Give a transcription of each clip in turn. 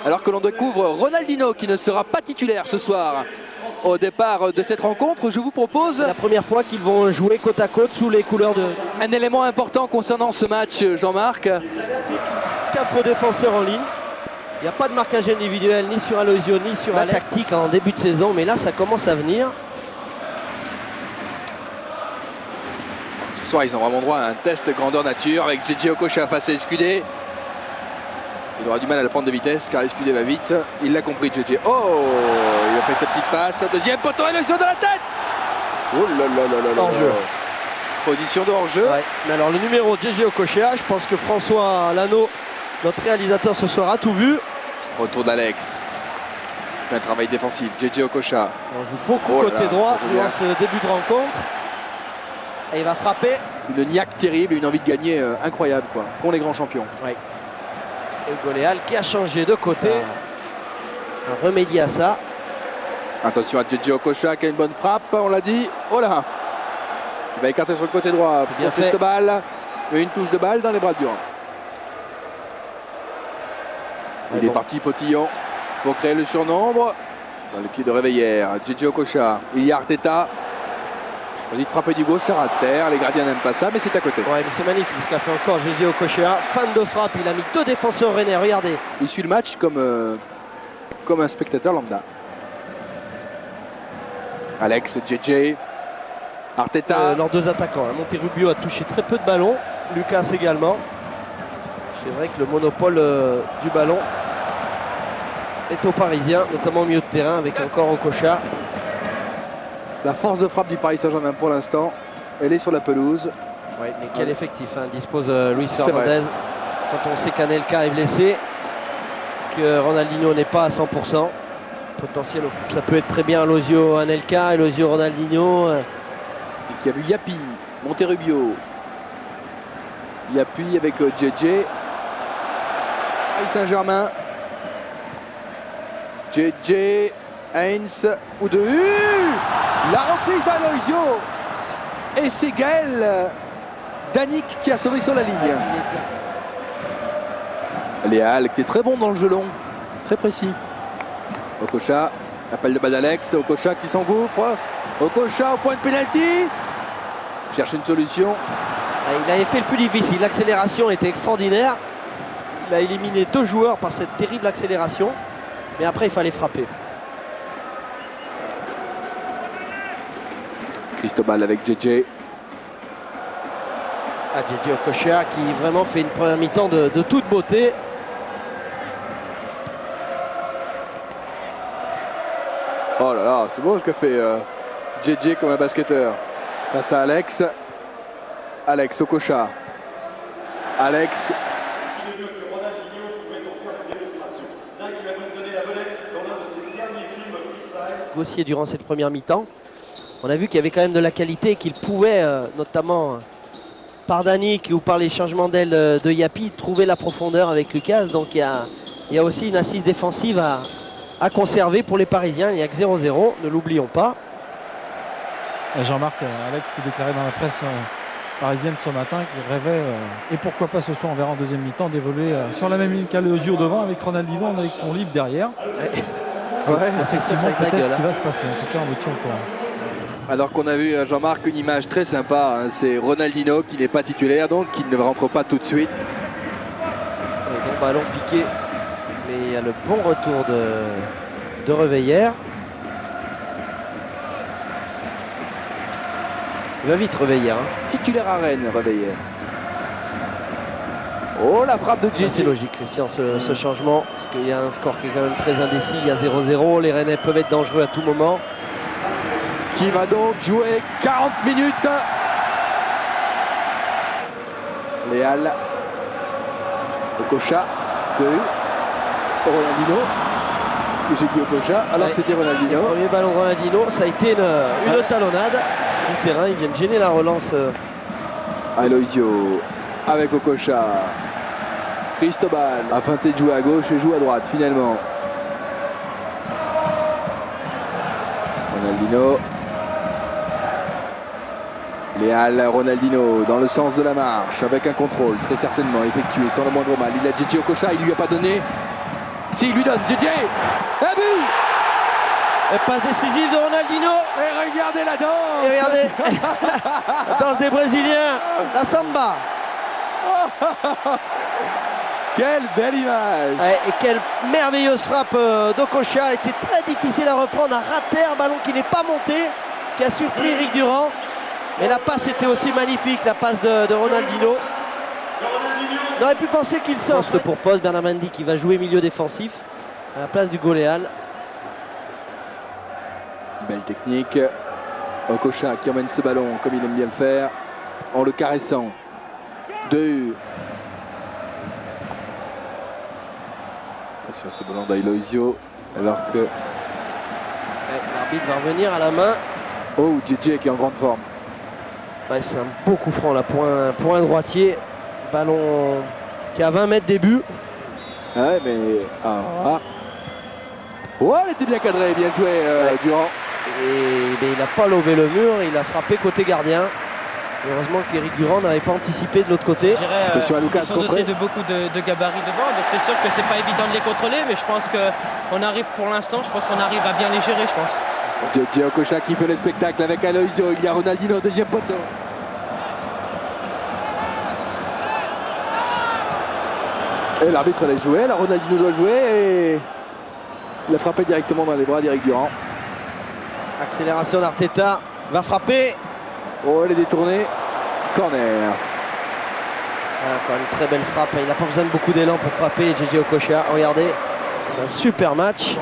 Alors que l'on découvre Ronaldinho qui ne sera pas titulaire ce soir au départ de cette rencontre. Je vous propose la première fois qu'ils vont jouer côte à côte sous les couleurs de... un élément important concernant ce match, Jean-Marc. 4 défenseurs en ligne. Il n'y a pas de marquage individuel ni sur Aloisio ni sur la tactique en début de saison, mais là ça commence à venir. Ce soir ils ont vraiment droit à un test grandeur nature avec JJ Okocha face à Escudé. Il aura du mal à le prendre de vitesse car Escudé va vite. Il l'a compris, JJ. Oh, il a fait sa petite passe. Deuxième poteau, Aloisio dans la tête. Oh là là là là là. Hors-jeu. Position de hors-jeu. Ouais. Mais alors le numéro JJ Okocha, je pense que François Lano, notre réalisateur ce soir, a tout vu. Retour d'Alex. Un travail défensif. JJ Okocha. On joue beaucoup côté droit durant ce début de rencontre. Et il va frapper. Une niaque terrible et une envie de gagner incroyable quoi. Qu'ont les grands champions. Ouais. Et Hugo Léal qui a changé de côté. A remédié à ça. Attention à JJ Okocha qui a une bonne frappe, on l'a dit. Oh là. Il va écarter sur le côté droit. C'est bien fait. Cette balle. Et une touche de balle dans les bras de Durand. Il est parti Potillon pour créer le surnombre. Dans le pied de Réveillère. JJ Okocha. Il y a Arteta. On dit de frapper du gauche, ça rate terre. Les gardiens n'aiment pas ça, mais c'est à côté. Ouais, mais c'est magnifique ce qu'a fait encore JJ Okocha. Fan de frappe, il a mis 2 défenseurs rennais. Regardez. Il suit le match comme un spectateur lambda. Alex, JJ, Arteta. Leurs 2 attaquants. Monterrubio a touché très peu de ballons. Lucas également. C'est vrai que le monopole du ballon est aux Parisiens, notamment au milieu de terrain avec encore Okocha. La force de frappe du Paris Saint-Germain pour l'instant, elle est sur la pelouse. Ouais, mais quel effectif dispose Luis Fernandez quand on sait qu'Anelka est blessé, que Ronaldinho n'est pas à 100%. Potentiel, ça peut être très bien Aloisio Anelka, Aloisio Ronaldinho. Et qui a vu Yapi, Monterrubio. Yapi avec JJ. Paris Saint-Germain. JJ, Heinz, ou de la reprise d'Aloisio. Et c'est Gaël Danic qui a sauvé sur la ligne. Léal qui est très bon dans le jeu long, très précis. Okocha, appel de balle d'Alex. Okocha qui s'engouffre. Okocha au point de pénalty. Cherche une solution. Il avait fait le plus difficile. L'accélération était extraordinaire. Il a éliminé 2 joueurs par cette terrible accélération. Mais après, il fallait frapper. Cristobal avec JJ. JJ Okocha qui vraiment fait une première mi-temps de toute beauté. Oh là là, c'est bon ce qu'a fait JJ comme un basketteur. Face à Alex. Alex Okocha. Alex. Négocié durant cette première mi-temps. On a vu qu'il y avait quand même de la qualité et qu'il pouvait, notamment par Danic ou par les changements d'aile de Yapi, trouver la profondeur avec Lucas. Donc il y a aussi une assise défensive à conserver pour les Parisiens. Il n'y a que 0-0, ne l'oublions pas. Jean-Marc, Alex qui déclarait dans la presse parisienne ce matin qu'il rêvait, et pourquoi pas ce soir on verra en deuxième mi-temps, d'évoluer sur la même ligne qu'Aloisio devant avec Ronaldinho, avec ton libre derrière. C'est effectivement peut-être ce qui va se passer. En tout cas, on me tient au courant. Alors qu'on a vu, Jean-Marc, une image très sympa. C'est Ronaldinho qui n'est pas titulaire, donc qui ne rentre pas tout de suite. Bon ballon piqué. Mais il y a le bon retour de Réveillère. Il va vite Réveillère. Titulaire à Rennes, Réveillère. Oh, la frappe de JJ. C'est logique, Christian, ce changement. Parce qu'il y a un score qui est quand même très indécis. Il y a 0-0. Les Rennais peuvent être dangereux à tout moment. Qui va donc jouer 40 minutes. Léal. Okocha. Ronaldinho. Et j'ai dit Okocha alors que c'était Ronaldinho. Le premier ballon Ronaldinho, ça a été une talonnade du terrain. Ils viennent gêner la relance. Aloisio avec Okocha. Cristobal a feinté de jouer à gauche et joue à droite finalement. Ronaldinho. Léal, Ronaldinho dans le sens de la marche avec un contrôle très certainement effectué sans le moindre mal. Il a JJ Okocha, il lui a pas donné. S'il lui donne, JJ. Un but. Et passe décisive de Ronaldinho. Et regardez la danse. Et regardez la danse des Brésiliens, la samba. Quelle belle image. Ouais, et quelle merveilleuse frappe d'Okocha. Elle était très difficile à reprendre, à rater un ballon qui n'est pas monté, qui a surpris Eric Durand. Mais la passe était aussi magnifique, la passe de Ronaldinho. On aurait pu penser qu'il sort. Poste pour poste, Bernard Mendy qui va jouer milieu défensif à la place du Goléal. Belle technique. Okocha qui emmène ce ballon comme il aime bien le faire, en le caressant. Attention, ce ballon d'Aloisio, alors que... Ouais, l'arbitre va revenir à la main. Oh, JJ qui est en grande forme. Ouais, c'est un beau coup franc là pour un droitier. Ballon qui est à 20 mètres des buts. Ouais, mais... Oh, elle était bien cadrée, bien joué, Durand. Et il n'a pas lobé le mur, il a frappé côté gardien. Heureusement qu'Éric Durand n'avait pas anticipé de l'autre côté. Attention à Lucas, ils sont dotés de beaucoup de gabarits devant, donc c'est sûr que c'est pas évident de les contrôler, mais je pense qu'on arrive pour l'instant, je pense qu'on arrive à bien les gérer, je pense. JJ Okocha qui fait le spectacle avec Aloisio. Il y a Ronaldinho au deuxième poteau. Et l'arbitre l'a joué, là Ronaldinho doit jouer et il a frappé directement dans les bras d'Éric Durand. Accélération d'Arteta, va frapper. Oh, elle est détournée. Corner. Encore une très belle frappe, il n'a pas besoin de beaucoup d'élan pour frapper JJ Okocha. Regardez, c'est un super match.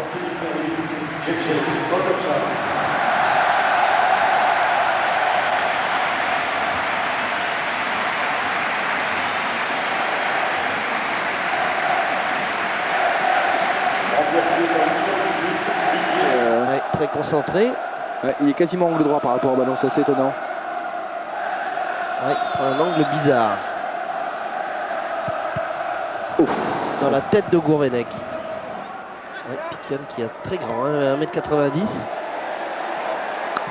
Ouais, très concentré. Ouais, il est quasiment angle droit par rapport au ballon, ça c'est étonnant. Ouais, il prend un angle bizarre. Ouf. Dans la tête de Gourvenec. Ouais, Piquion qui est très grand, hein, 1m90.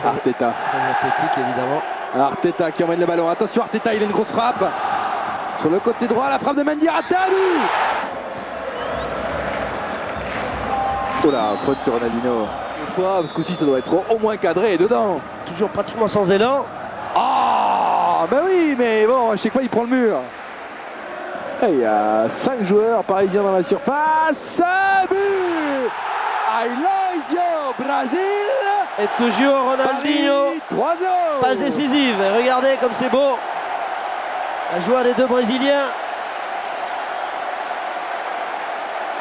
Arteta. Très athlétique évidemment. Arteta qui emmène le ballon. Attention, Arteta, il a une grosse frappe. Sur le côté droit, la frappe de Mendy. Rattalu. Oh là, faute sur Ronaldinho. Une fois, parce qu'aussi ça doit être au moins cadré dedans. Toujours pratiquement sans élan. Ah, ben oui, mais bon, à chaque fois il prend le mur. Et il y a 5 joueurs parisiens dans la surface. But Aloisio, Brésil. Et toujours Ronaldinho. 3-0. Passe décisive. Et regardez comme c'est beau. La joie des deux Brésiliens.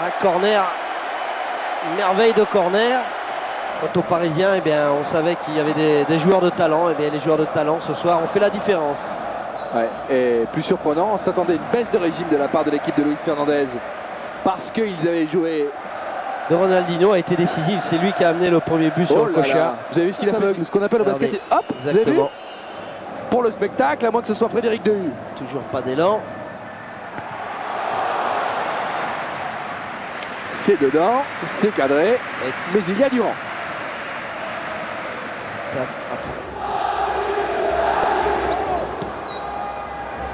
Un corner. Une merveille de corner. Quant aux Parisiens, eh bien, on savait qu'il y avait des joueurs de talent. Eh bien, les joueurs de talent ce soir ont fait la différence. Ouais, et plus surprenant, on s'attendait à une baisse de régime de la part de l'équipe de Luis Fernandez parce qu'ils avaient joué. De Ronaldinho a été décisif. C'est lui qui a amené le premier but sur le Okocha. Vous avez vu ce qu'on appelle au basket. Hop, vous avez vu. Exactement. Pour le spectacle, à moins que ce soit Frédéric Dehu. Toujours pas d'élan. C'est dedans, c'est cadré, mais il y a Durand.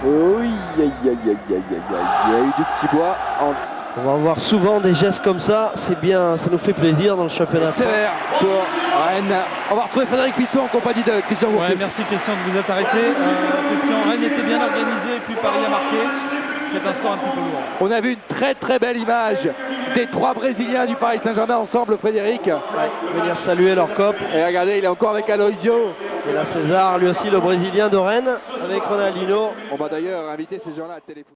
Oui, aïe, aïe, aïe, aïe, aïe, aïe. Il y a eu du petit bois. On va avoir souvent des gestes comme ça. C'est bien, ça nous fait plaisir dans le championnat. Sévère pour Rennes. On va retrouver Frédéric Puisson en compagnie de Christian Gourcuff. Ouais, merci Christian de vous être arrêté. Christian, Rennes était bien organisé et puis Paris a marqué. C'est un score un petit peu lourd. On a vu une très très belle image des 3 Brésiliens du Paris Saint-Germain ensemble, Frédéric. Ouais, venir saluer leur cop. Et regardez, il est encore avec Aloisio. Et là César, lui aussi le Brésilien de Rennes, avec Ronaldinho. On va d'ailleurs inviter ces gens-là à téléphone.